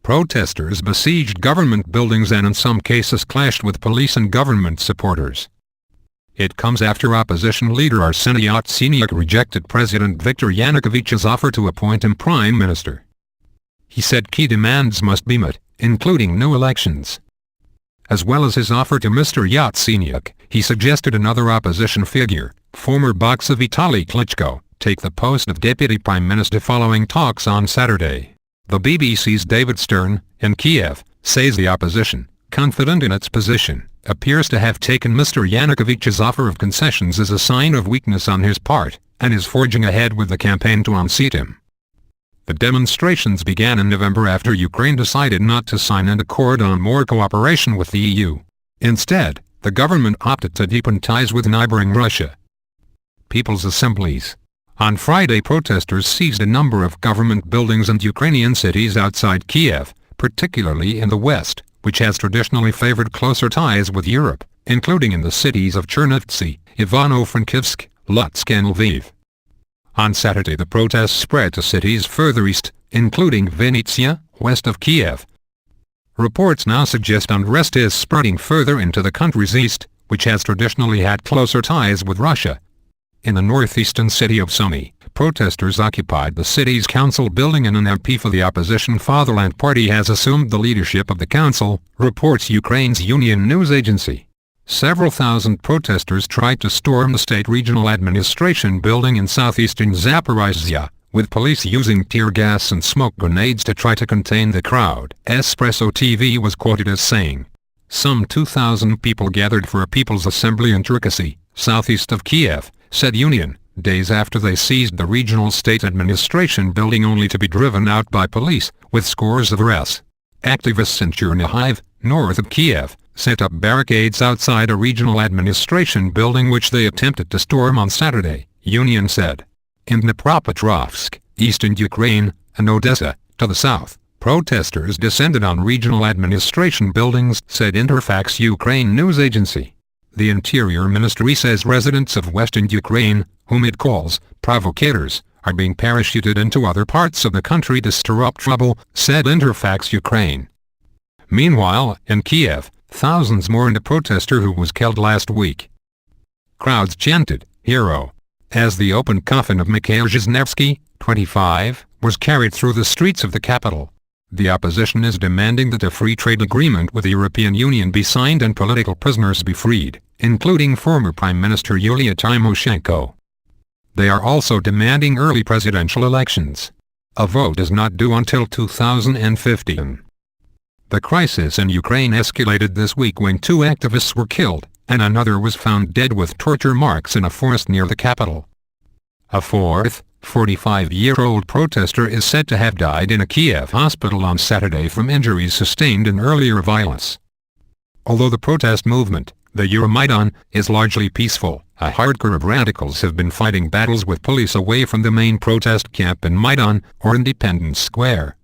Protesters besieged government buildings and in some cases clashed with police and government supporters. It comes after opposition leader Arseniy Yatsenyuk rejected President Viktor Yanukovych's offer to appoint him prime minister. He said key demands must be met, including new elections. As well as his offer to Mr. Yatsenyuk, he suggested another opposition figure, former boxer Vitaly Klitschko, take the post of deputy prime minister following talks on Saturday. The BBC's David Stern, in Kiev, says the opposition, confident in its position, appears to have taken Mr. Yanukovych's offer of concessions as a sign of weakness on his part, and is forging ahead with the campaign to unseat him. The demonstrations began in November after Ukraine decided not to sign an accord on more cooperation with the EU. Instead, the government opted to deepen ties with neighboring Russia. People's assemblies. On Friday, protesters seized a number of government buildings in Ukrainian cities outside Kiev, particularly in the west, which has traditionally favored closer ties with Europe, including in the cities of Chernivtsi, Ivano-Frankivsk, Lutsk and Lviv. On Saturday, the protests spread to cities further east, including Vinnytsia, west of Kiev. Reports now suggest unrest is spreading further into the country's east, which has traditionally had closer ties with Russia. In the northeastern city of Sumy, protesters occupied the city's council building and an MP for the opposition Fatherland Party has assumed the leadership of the council, reports Ukraine's Union news agency. Several thousand protesters tried to storm the state regional administration building in southeastern Zaporizhzhia, with police using tear gas and smoke grenades to try to contain the crowd. Espresso TV was quoted as saying, "Some 2,000 people gathered for a People's Assembly in Cherkasy, southeast of Kiev," said Union, days after they seized the regional state administration building only to be driven out by police, with scores of arrests. Activists in Chernihiv, north of Kiev, set up barricades outside a regional administration building which they attempted to storm on Saturday, Union said. In Dnipropetrovsk, eastern Ukraine, and Odessa, to the south, protesters descended on regional administration buildings, said Interfax Ukraine news agency. The Interior Ministry says residents of western Ukraine, whom it calls provocators, are being parachuted into other parts of the country to stir up trouble, said Interfax Ukraine. Meanwhile, in Kiev, thousands mourned a protester who was killed last week. Crowds chanted, "Hero," as the open coffin of Mikhail Zhizhnevsky, 25, was carried through the streets of the capital. The opposition is demanding that a free trade agreement with the European Union be signed and political prisoners be freed, including former Prime Minister Yulia Tymoshenko. They are also demanding early presidential elections. A vote is not due until 2015. The crisis in Ukraine escalated this week when 2 activists were killed, and another was found dead with torture marks in a forest near the capital. A fourth, 45-year-old protester is said to have died in a Kiev hospital on Saturday from injuries sustained in earlier violence. Although the protest movement, the Euromaidan, is largely peaceful, a hardcore of radicals have been fighting battles with police away from the main protest camp in Maidan, or Independence Square.